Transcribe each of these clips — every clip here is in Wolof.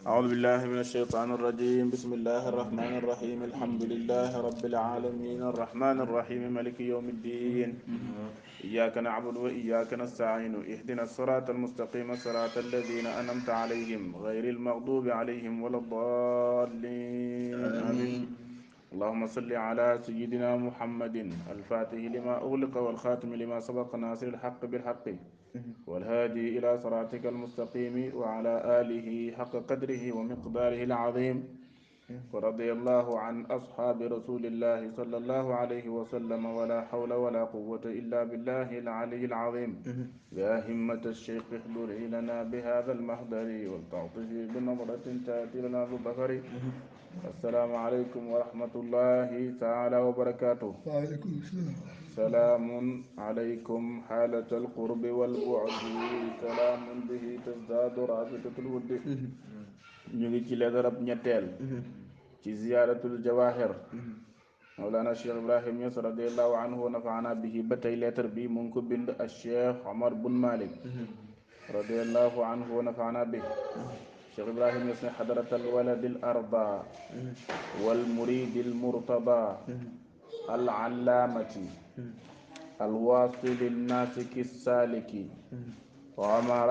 أعوذ بالله من الشيطان الرجيم. بسم الله الرحمن الرحيم. الحمد لله رب العالمين الرحمن الرحيم مالك يوم الدين. إياك نعبد وإياك نستعين. اهدنا الصراط المستقيم صراط الذين أنعمت عليهم غير المغضوب عليهم ولا الضالين آمين. اللهم صل على سيدنا محمد الفاتح لما أغلق والخاتم لما سبق ناصر الحق بالحق والهادي إلى صراطك المستقيم وعلى آله حق قدره ومقداره العظيم. ورضي الله عن أصحاب رسول الله صلى الله عليه وسلم ولا حول ولا قوة إلا بالله العلي العظيم. يا همة الشيخ احضري لنا بهذا المحضر والتعطف بنظرة تأتي لنا ببصر. السلام عليكم ورحمة الله تعالى وبركاته. وعليكم السلام. سلام عليكم حالة القرب والبعد سلام به تزداد رابطة الود. ñu ngi ci leetarab ñetteel ci ziyaaratul jawahir mawlana cheikh ibrahim Niass radiallahu anhu wa nafaana bihi. ba tey leetar bi mu ngi ko bind al cheikh omar bun malik radiallahu anhu wa nafaana bihi. cheikh ibrahim Niass ne xadaratal waladil arda wal muridil murtada al allaamati al wasili nasiki saliki Omar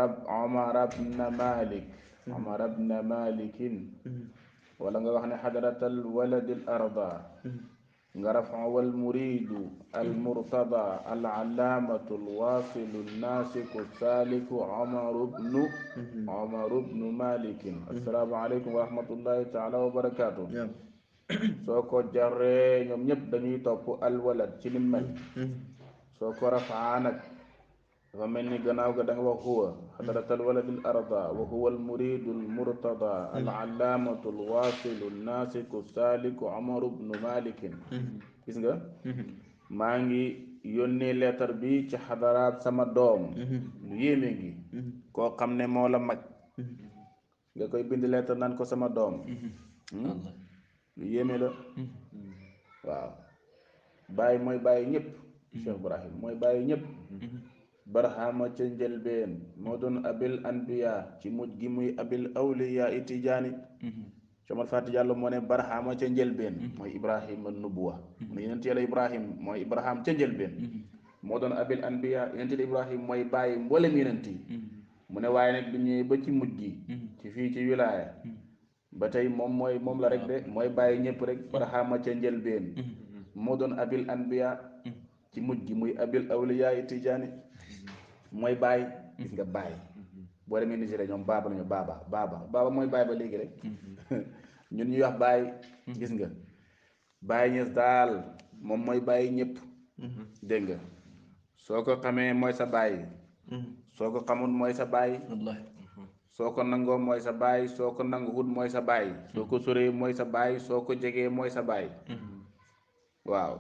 ibn Malik wala nga wax ne xadaratal waladil arda nga rafa wal muridu al murtada al allaamatu al wasilu nasiku saliku Omar ibn Malik. assalaamu aleykum wa rahmatullahi taala wa barakaatu. soo ko jarree ñoom ñëpp dañuy topp alwalad ci lim mel. soo ko rafaa nag dafa mel ni gannaaw ga da nga wax huwa xadaratal waladil arda wa huwa al muridu al murtada al allaamatu al wasilu nasiku saliku Omar ibn Malik. gis nga maa ngi yónnee leetar bi ci xadaraat sama doom lu yéeme ngi koo xam ne moo la mag nga koy bind leetar naan ko sama doom lu yéeme la. waaw bàyyi mooy bàyyi ñëpp. Cheikh Ibrahim mooy bàyyi ñëpp. barhama ca njëlbeen moo doon abil anbiya ci mujj gi muy abil awliya i tijaani. Omar Fati Diallo moo ne barhama ca njëlbeen mooy ibrahima nubuwa mu ne yonent yàlla ibrahim mooy ibrahim ca njëlbeen moo doon abil anbiya yonent yàlla ibrahim mooy bàyyi mboolem yonent yi. mu ne waaye nag bi ñëwee ba ci mujj gi ci fii ci wilaaya ba tey moom la rek de mooy bàyyi ñëpp rek. barhama ca njëlbeen moo doon abil anbiya ci mujj gi muy abil awliya i tijaani mooy bàyyi. gis nga bàyyi boo demee Nigeria ñoom baaba lañu baaba mooy bàyyi ba léegi rek. ñun ñuy wax bàyyi. gis nga bàyyi ñes daal moom mooy bàyyi ñëpp. dégg nga soo ko xamee mooy sa bàyyi. soo ko xamul mooy sa bàyyi. soo ko nangoo mooy sa bàyyi soo ko nanguwut mooy sa bàyyi. soo ko soree mooy sa bàyyi soo ko jegee mooy sa bàyyi. waaw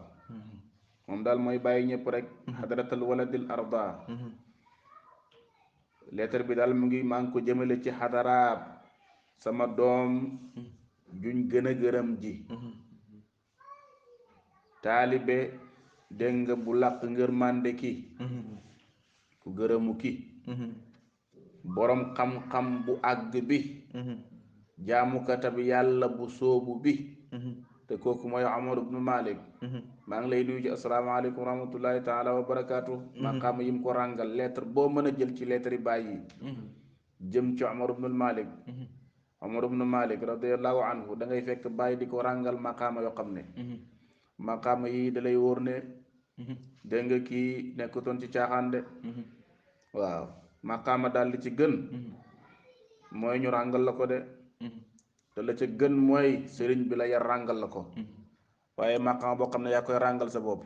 moom daal mooy bàyyi ñëpp rek. xadaratal waladil arda lettre bi daal maa ngi ko jëmale ci xadaraab sama doom juñ gën a gërëm ji. taalibe dégg nga bu làq ngërmande ki ku gërëmu ki boroom xam-xam bu àgg bi jaamukatab yàlla bu soobu bi te kooku mooy Omar ibn Malik. maa ngi lay nuyu ci asalaamaaleykum wa rahmatullahi taala wa barakaatu. maqaama yim ko ràngal lettre boo mën a jël ci lettre yi bàyyi jëm ci Omar ibn Malik. Omar ibn Malik radiallahu anhu da ngay fekk bàyyi di ko ràngal maqaama yoo xam ne maqaama yi da lay wóor ne dégg nga kii nekkutoon ci caaxaan de. waaw maqaama daal li ci gën mooy ñu ràngal la ko de. te la ca gën mooy sëriñ bi la yar ràngal la ko. waaye maqaama boo xam ne yaa koy ràngal sa bopp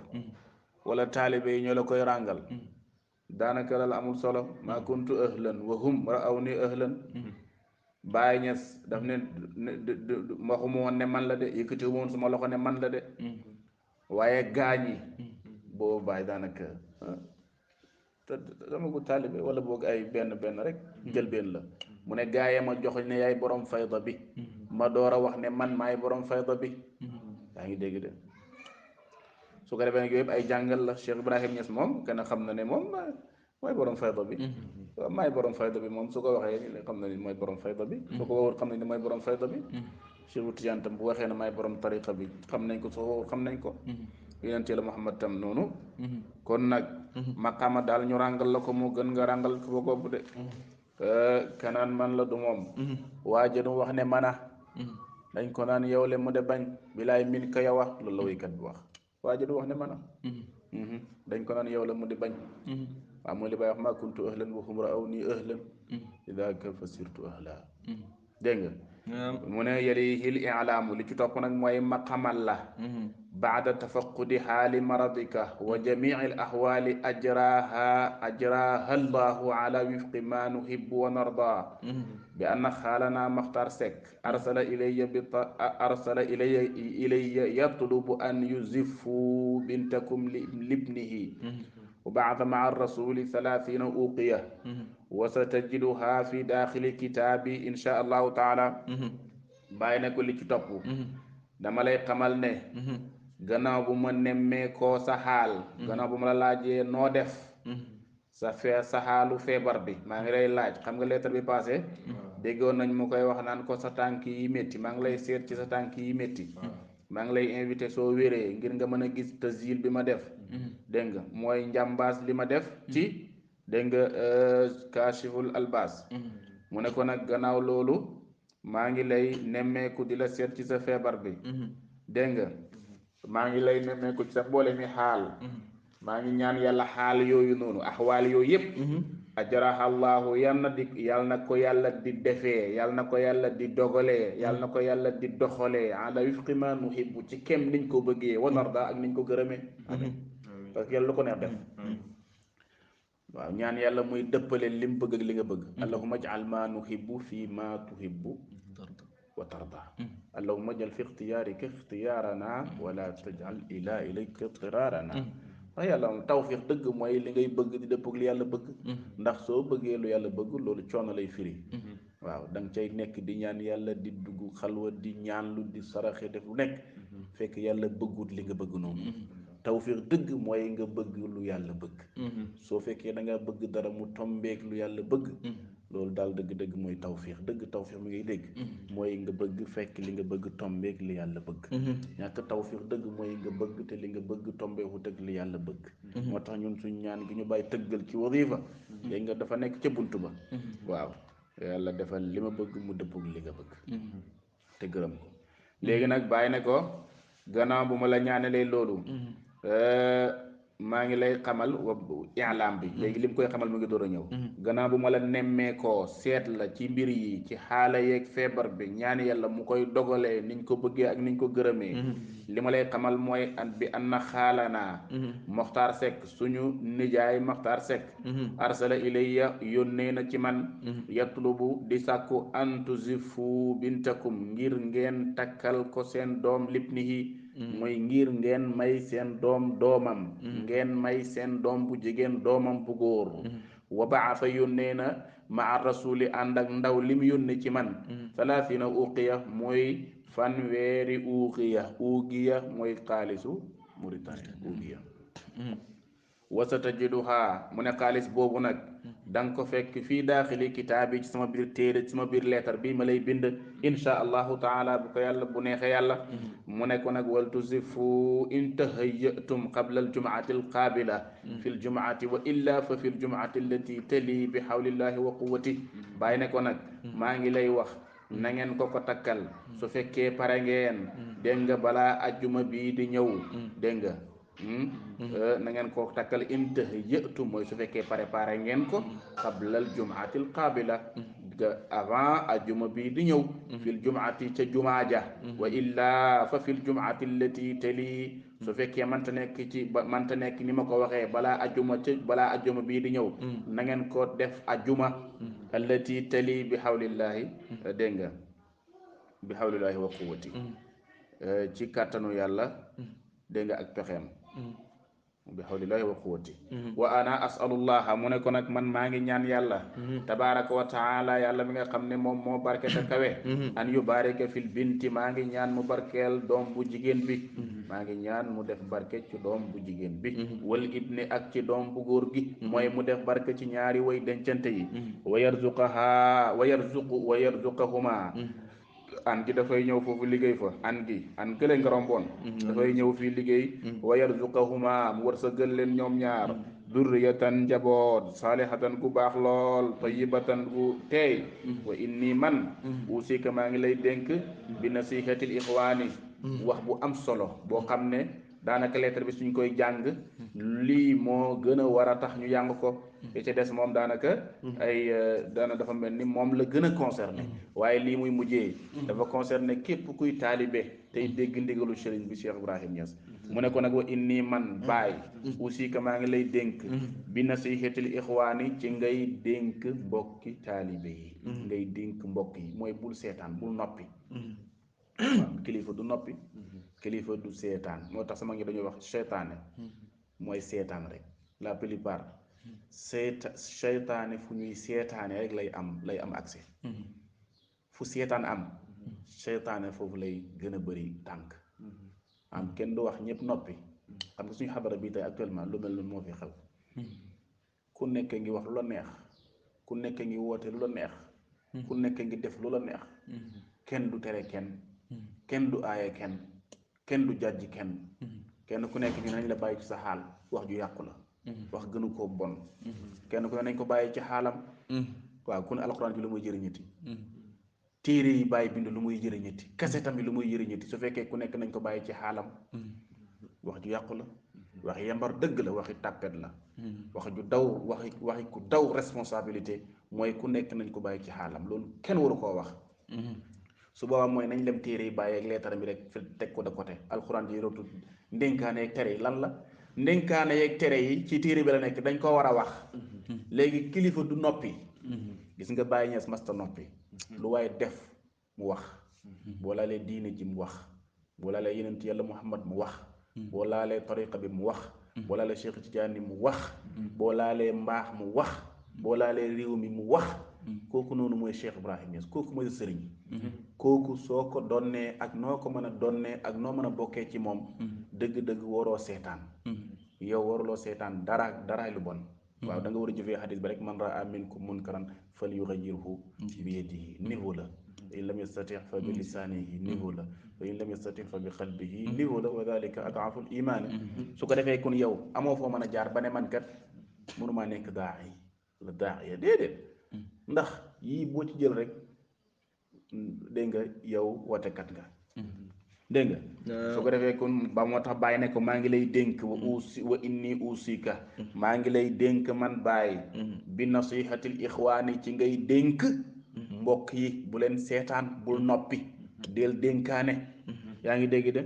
wala taalibe yi ñoo la koy ràngal daanaka lal amul solo. maa kuntu ahlan wa hum ra'aw ni ahlan. Baay Ñas daf ne waxuma woon ne man la de yëkkati woon suma loxo ne man la de waaye gaañi boobu baay daanaka te dama ko taalibe wala boog ay benn rek njëlbeen la. mu ne gaayee ma jox ne yaay borom fayda bi ma door a wax ne man maay borom fayda bi. yaa ngi dégg de su ko defee nag yooyu yëpp ay jàngal la. Cheikh Ibrahim Niass moom kenn xam na ne moom mooy borom fayda bi. waaw maay borom fayda bi moom su ko waxee xam na ni mooy borom fayda bi. su ko waxul xam nañ ne mooy borom fayda bi. Cheikh Tidiane tam bu waxee ne maay borom tariqa bi xam nañ ko soo xam nañ ko. yonent Yàlla Muhammad tam noonu. kon nag. maqaama daal ñu ràngal la ko moo gën nga ràngal ko boobu de. kanaan man la du moom. waaja du wax ne mana. dañ ko naan yow le mu de bañ. bilaay min ka yow loolu la waykat bi wax. waaja du wax ne mana. dañ ko naan yow la mu di bañ. waaw mooy li bay wax ma kuntu ahlan wa hum ra'aw nii ahlan. idaaka fa sirtu ahla. dégg nga. mu ne yalihil i'laamu li ci topp nag mooy ma xamal la. baada tafaqudi xaali maradika wa jamii al ahwaali ajraha allahu ala wifqi ma nuhibbu wa narda bi anna xaalana Maxtaar Sekk arsala ilayya yatlubu an yuzifu bintakum libnihi wa baata maa rasuli 30 uqiya wa satajiduha fi daaxili kitaabi insha allahu taala. bàyyi ne ko li ci topp. dama lay xamal ne. gannaaw bu ma nemmeekoo sa xaal. gannaaw bu ma la laajee noo def. sa xaalu feebar bi maa ngi lay laaj xam nga lettre bi passé. déggoon nañ mu koy wax naan ko sa tànk yi métti maa ngi lay seet ci sa tànk yi métti. maa ngi lay invité soo wéree ngir nga mën a gis tasjil bi ma def. dégg nga mooy njàmbaas li ma def. ci dégg nga kaashiful albaas. mu ne ko nag gannaaw loolu. maa ngi lay nemmeeku di la seet ci sa feebar bi. dégg nga maa ngi lay nemmeeku ci sa mboole mi xaal. maa ngi ñaan yàlla xaal yooyu noonu axwaal yooyu yëpp. ajarahallahu yal na ko yàlla di defee yal na ko yàlla di dogalee yal na ko yàlla di doxalee ala wifqi ma nuhibbu ci kem niñ ko bëggee wa narda ak niñ ko gërëmee. parce que yàlla lu ko neex def. waaw ñaan yàlla muy dëppale li mu bëgg ak li nga bëgg. allahumma ij'al ma nuhibbu fi ma tuhibbu wa tarda. allahumma ij'al fi ixtiyaarika ixtiyaarana wala taj'al ila ilayka ittiraarana. ndax yàlla moom tawfiix dëgg mooy li ngay bëgg di dëpp ak li yàlla bëgg. ndax soo bëggee lu yàlla bëgg loolu coono lay firi. waaw da nga cay nekk di ñaan yàlla di dugg xalwa di ñaan lu di saraxe def lu nekk. fekk yàlla bëggut li nga bëgg noonu. tawfiix dëgg mooy nga bëgg lu yàlla bëgg. soo fekkee da nga bëgg dara mu tombeek lu yàlla bëgg. loolu daal dëgg-dëgg mooy tawfiix dëgg tawfiix mi ngay dégg. mooy nga bëgg fekk li nga bëgg tombeek li yàlla bëgg. ñàkk tawfiix dëgg mooy nga bëgg te li nga bëgg tombeekut ak li yàlla bëgg. moo tax ñun suñ ñaan gi ñu bàyyi tëggal ci wadifa. léegi nga dafa nekk ca bunt ba. waaw yàlla defal li ma bëgg mu dëppug li nga bëgg. te gërëm ko léegi nag bàyyi ne ko gannaaw bu ma la ñaanalee loolu. maa ngi lay xamal i'laam bi léegi lim koy xamal mu ngi door a ñëw. gannaaw bu ma la nemmeekoo seet la ci mbir yi ci xaala yeeg feebar bi ñaan yàlla mu koy dogalee niñ ko bëggee ak niñ ko gërëmee. li ma lay xamal mooy bi an na xaalanaa. Maxtaar Sekk suñu nijaay Maxtaar Sekk. arsala ilayya yónnee na ci man. yatlubu di sàkku an tuzifu bintakum ngir ngeen takkal ko seen doom libnihi. mooy ngir ngeen may seen doom doomam. ngeen may seen doom bu jigéen doomam bu góor. wa baasa yónnee na maa rasuli ànd ak ndaw lim yónnee ci man. 30 uqiya mooy fanweeri uqiya mooy xaalisu Mauritanie uqiya. wasatajiduha mu ne xaalis boobu nag. da nga ko fekk fii daaxili kitaab yi ci sama biir téere ci sama biir leetar bi ma lay bind insha allahu taala bu ko yàlla bu neexee yàlla. mu ne ko nag wal tuzifu in tahayyatum qabla aljumaati alqaabila fi ljumaati wa illa fa fi ljumaati allati tali bi hawlillahi wa quwwati. bàyyi ne ko nag maa ngi lay wax na ngeen ko takkal su fekkee pare ngeen dégg nga balaa ajjuma bii di ñëw dégg nga. na ngeen ko takkal intah yëtu mooy su fekkee préparé ngeen ko qablal jumaatil qaabila avant ajuma bi di ñëw fil jumaati ca jumaaja wa illaa fa fil jumaati allati tali su fekkee manta nekk ni ma ko waxee balaa ajuma bii di ñëw na ngeen ko def ajuma allati tali bi hawlillahi dégg nga bi hawlillahi wa quwwati ci kàttanu yàlla dégg nga ak pexeem bi hawlillahi wa quwwati wa ana asalullaha mu ne ko nag man maa ngi ñaan yàlla tabaraka wa taala yàlla mi nga xam ne moom moo barke te kawe an yubarika fil binti maa ngi ñaan mu barkeel doom bu jigéen bi maa ngi ñaan mu def barke ci doom bu jigéen bi wal ibni ak ci doom bu góor gi mooy mu def barke ci ñaari way dencante yi wa yarzuqahuma an gi dafay ñëw foofu liggéey fa an gi an gële nga romboon dafay ñëw fii liggéey wa yarzuqahuma mu wërsëgal leen ñoom ñaar durriyatan njaboot saalihatan gu baax lool tayyibatan gu teey wa inni man usika maa ngi lay dénk bi nasihatil ixwaani wax bu am solo boo xam ne daanaka lettre bi suñ koy jàng lii moo gën a war a tax ñu jàng ko te ca des moom daanaka ay dafa mel ni moom la gën a concerné waaye lii muy mujjee dafa concerné képp kuy taalibe tey dégg ndigalu sëriñ bi Cheikh Ibrahim Niass mu ne ko nag wa inni man baay aussi que maa ngi lay dénk bi nasihatil ixwaani ci ngay dénk mbokki taalibe yi ngay dénk mbokk yi mooy bul seetaan bul noppi waaw kilifa du noppi kilifa du seetaan moo tax sama ngi dañuy wax seytaane mooy seetaan rek la plupart seytaane fu ñuy seetaane rek lay am accès fu seetaan am seytaane foofu lay gën a bëri tànk am kenn du wax ñëpp noppi xam nga suñu xadara bii tey actuellement lu mel noonu moo fi xew ku nekk ngi wax lu la neex ku nekk ngi woote lu la neex ku nekk ngi def lu la neex kenn du tere kenn du aaye kenn du jàjji kenn ku nekk ñu nañ la bàyyi ci sa xaal wax ju yàqu la wax gënu koo bon kenn ku ne nañ ko bàyyi ci xaalam waaw ku ne alxuraan bi lu muy jëriñati téere yi bàyyi bind lu muy jëriñati kase tamit lu muy jëriñati su fekkee ku nekk nañ ko bàyyi ci xaalam wax ju yàqu la waxi yambar dëgg la waxi tàppet la wax ju daw waxi ku daw responsabilité mooy ku nekk nañ ko bàyyi ci xaalam loolu kenn waru koo wax su boobaa mooy nañ lem téere yi bàyyi ak leetar bi rek fi teg ko de côté alxuraan ji rootu ndénkaane yeeg tere yi lan la ndénkaane yeeg tere yi ci téere bi la nekk dañ ko war a wax léegi kilifa du noppi gis nga Baye Niass masta noppi lu waaye def mu wax boo laalee diine ji mu wax boo laalee yenent yàlla Muhammad mu wax boo laalee tariqa bi mu wax boo laalee Cheikh Tidiane mu wax boo laalee mbaax mu wax boo laalee réew mi mu wax kooku noonu mooy Cheikh Ibrahim Niass kooku mooy sëriñ kooku soo ko donnee ak noo ko mën a donnee ak noo mën a bokkee ci moom dëgg-dëgg waroo seetaan yow waruloo seetaan daraay lu bon waaw da nga war a jëfee xadis ba rek man raa minkum munkaran fal yughayyirhu bi yadihi niveau la in lam yastati fa bi lisaanihi niveau la fa in lam yastati fa bi qalbihi niveau la wa dalika ad'afu l imaani su ko defee kon yow amoo foo mën a jaar ba ne man kat mënumaa nekk daa'iya déedéet ndax yii boo ci jël rek dégg nga yow wootekat nga dégg nga su ko defee kon ba moo tax bàyyi ne ko maa ngi lay dénk wa inni usika maa ngi lay dénk man bàyyi bi nasihatil ixwaani ci ngay dénk mbokk yi bu leen seetaan bul noppi del dénkaane yaa ngi dégg de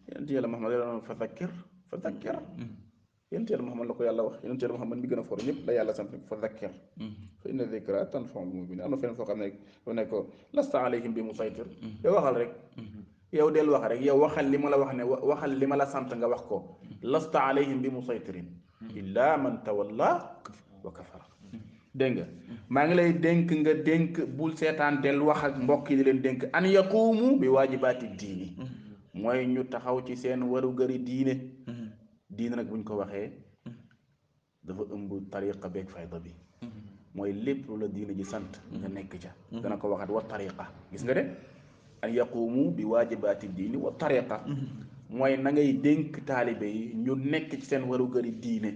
yonent yàlla Muhammad la fa zakkir yonent yàlla Muhammad la ko yàlla wax yonent yàlla Muhammad mi gën a for ñëpp la yàlla sant fa zakkir fa inna zikra tanfa'ul mu'minin am na feneen foo xam ne doo ne ko lasta alayhim bi musaytir yow waxal rek yow del wax rek yow waxal li ma la wax ne waxal li ma la sant nga wax ko lasta alayhim bi musaytirin illa man tawalla wa kafara dégg nga maa ngi lay dénk nga dénk bul seetaan del wax ak mbokk yi di leen dénk an yaqumu bi waajibaati diini mooy ñu taxaw ci seen waru gëri diine nag buñ ko waxee dafa ëmb tariqa beeg fayda bi mooy lépp lu la diine ji sant nga nekk ca dana ko waxat wa tariqa gis nga de an yaqumu bi waajibaati diini wa tariqa mooy na ngay dénk taalibe yi ñu nekk ci seen warugaru diine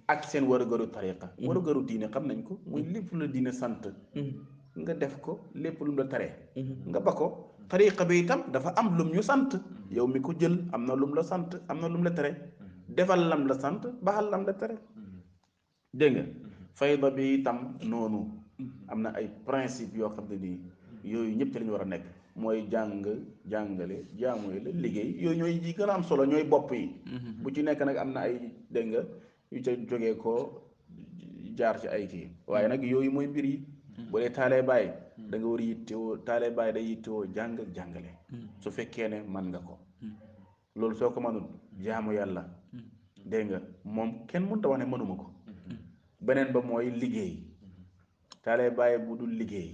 ak seen warugaru tariqa warugaru diine xam nañ ko mooy lépp lu la diine sant nga def ko lépp lu mu la tere nga ba ko tariqa bi itam dafa am lum ñu sant yow mi ko jël am na lum la sant am na lum la tere defal lam la sant baxal lam la tere dégg nga fayda bi itam noonu am na ay principe yoo xam ne nii yooyu ñëpp ci lañu war a nekk mooy jàngale jaamu la liggéey yooyu ñooy yi gën a am solo ñooy bopp yi bu ci nekk nag am na ay dégg nga yu ca jógee ko jaar ci ay kii waaye nag yooyu mooy mbir yi bu dee taalee bàyyi da nga war a yittewoo taalee bàyyi day yittewoo jàng ak jàngale su fekkee ne man nga ko loolu soo ko mënul jaamu yàlla dégg nga moom kenn mënta wax ne mënuma ko. beneen ba mooy liggéey taalee bàyyi bu dul liggéey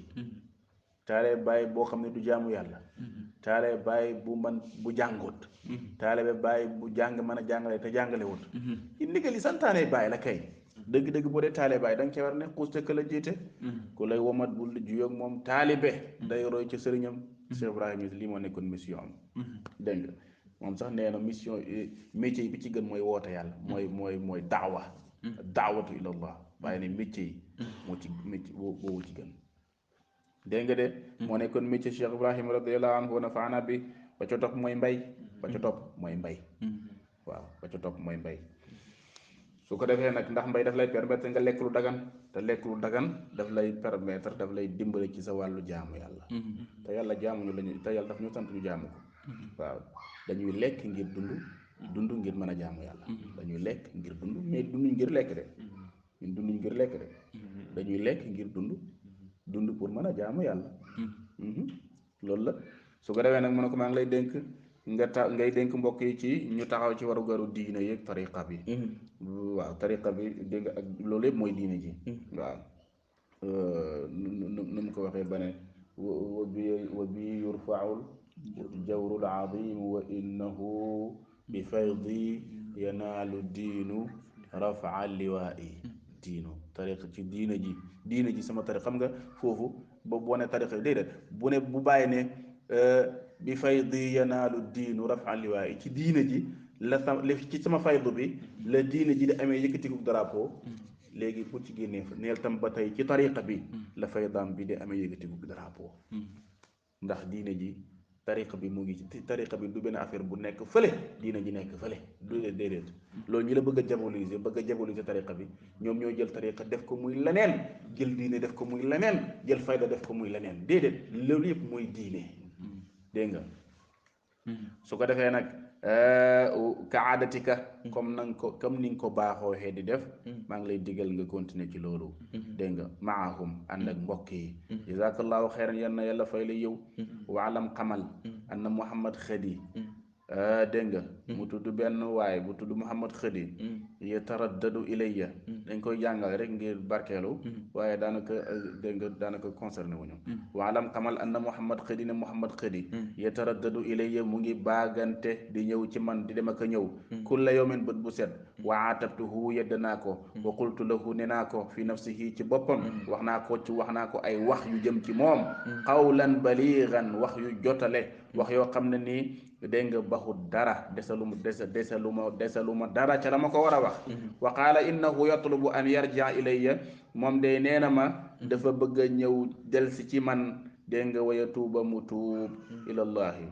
taalee bàyyi boo xam ne du jaamu yàlla taalee bàyyi bu man bu jàngut taale bàyyi bu jàng mën a jàngale te jàngalewut i ndigal yi santaane bàyyi la kay dëgg-dëgg boo dee taalee bàyyi da nga cee war ne xuus te ka la jiite ku lay womat bul juyoog moom taalibe day roy ci sëriñam Cheikh Ibrahima lii moo nekkoon mission am dégg nga moom sax nee na mission métier yi bi ci gën mooy woote yàlla mooy daawa daawatu ilallah waaye ne métier yi moo ci métier boobu ci gën dégg nga de moo nekkoon métier Cheikh Ibrahima radiallahu anhu wa nafaana bi ba ca topp mooy mbay ba ca topp mooy mbay waaw ba ca topp mooy mbay su ko defee nag ndax mbay daf lay permettre nga lekk lu dagan te lekk lu dagan daf lay permettre daf lay dimbale ci sa wàllu jaamu yàlla te yàlla jaamuñu lañu te yàlla daf ñu sant ñu jaamu ko waaw dañuy lekk ngir dund ngir mën a jaamu yàlla dañuy lekk ngir dund mais dunduñ ngir lekk de ñun dunduñ ngir lekk de dañuy lekk ngir dund pour mën a jaamu yàlla loolu la su ko defee nag mu ne ko maa ngi lay dénk ngay dénk mbokk yi ci ñu taxaw ci warugaru diine yeeg tariqa bi waaw tariqa bi dégg nga ak loolu yëpp mooy diine ji waaw nu mu ko waxee ba ne wa bi yurfaul jawrul azim wa innahu bi faydi yanaalu diinu rafaa liwaa'i diinu tariqa ci diine ji sama tariqa xam nga foofu boo ne tariqa yi déedéet bu bàyyi ne bi faydi yanaalu diinu rafaa liwaa'i ci diine ji la ci sama faydu bi la diine ji di amee yëkkatiku drapeau léegi bu ci génnee fa neel tam ba tey ci tariqa bi la faydaam bi di amee yëkkatiku drapeau ndax diine ji tariqa bi mu ngi ci tariqa bi du benn affaire bu nekk fële diine ji nekk fële du déedéet loolu ñi la bëgg a diaboliser tariqa bi ñoom ñoo jël tariqa def ko muy leneen jël diine def ko muy leneen jël fayda def ko muy leneen déedéet loolu yëpp mooy diine dégg nga su ko defee nag ka aadatika comme ni nga ko baaxoo xee di def maa ngi lay digal nga continuer ci loolu dégg nga maahum ànd ak mbokk yi jazakallahu xeyran yal na yàlla fay la yow waalam xamal anna Muhammad Khady dégg nga mu tudd benn waay bu tudd Muhammad Khady yataraddadu ilayya dañ koy jàngale rek ngir barkeelu waaye daanaka dégg nga daanaka concerné wuñu waalam xamal anna Muhammad Khady ne Muhammad Khady yataraddadu ilayya mu ngi baagante di ñëw ci man di dem ak a ñëw kulla yawmin bët bu set wa atabtuhu yedd naa ko wa qultu lahu ne naa ko fi nafsihi ci boppam wax naa ko ay wax yu jëm ci moom qawlan baligan wax yu jotale wax yoo xam ne nii dégg nga baxut dara desaluma dara ca la ma ko war a wax wa qaala innahu yatlubu an yarjia ilayya moom de nee na ma dafa bëgg a ñëw delsi ci man dégg nga wa yatuuba mu tuub ilallahi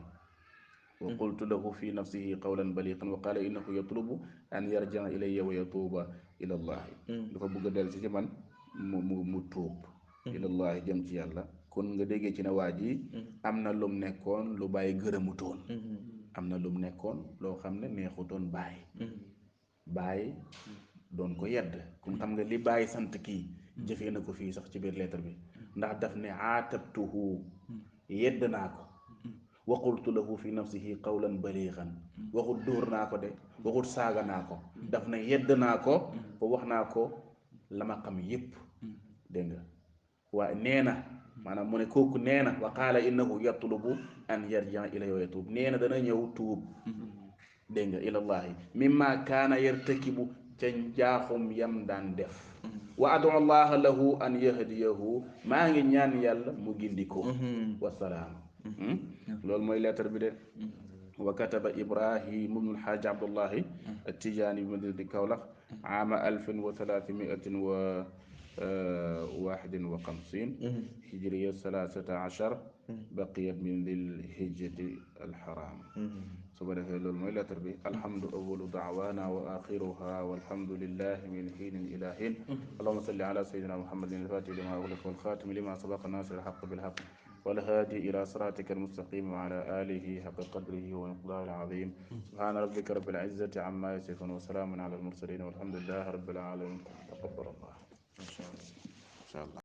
wa qultu lahu fi nafsihi qawlan baliqan wa qaala innahu yatlubu an yarjia ilayya wa yatuuba ilallahi dafa bëgg a delsi ci man mu tuub ilallahi jëm ci yàlla kon nga déggee ci ne waa ji am na lum nekkoon lu bàyyi gërëmutoon am na lum nekkoon loo xam ne neexutoon bàyyi doon ko yedd kon xam nga li bàyyi sant kii jëfee na ko fii sax ci biir lettre bi ndax daf ne aatabtuhu yedd naa ko wa qultu lahu fi nafsihi qawlan baliixan waxut dóor naa ko de waxut saaga naa ko daf ne yedd naa ko ba wax naa ko la ma xam yépp dégg nga waaye nee na maanaam mu ne kooku nee na wa qaala innahu yatlubu an yarjia ilayhi wa yatuub nee na dana ñëw tuub dégg nga ilallahi mimma kaana yartakibu ca njaaxum yam daan def wa adu allaha lahu an yahdiyahu maa ngi ñaan yàlla mu gindi ko wasalaam loolu mooy lettre bi de wa kataba Ibrahim ibnu alxaaji Abdullahi attijaani bi madinati Kawlax aama 1351 hijriya 13 baqiyat min dil hijjati alxaram su ko defee loolu mooy lettre bi alhamdu awalu daawana wa axiruha walhamdulillahi min hiinin ila hiin allahuma salli ala sayidina muhammadin alfatih lima ughliqa walxaatimi lima sabaqa nasir alxaq bilxaq والهادي إلى صراطك المستقيم وعلى آله حق قدره ومقداره العظيم سبحان ربك رب العزة عما يصفون وسلام على المرسلين والحمد لله رب العالمين تقبل الله إن شاء الله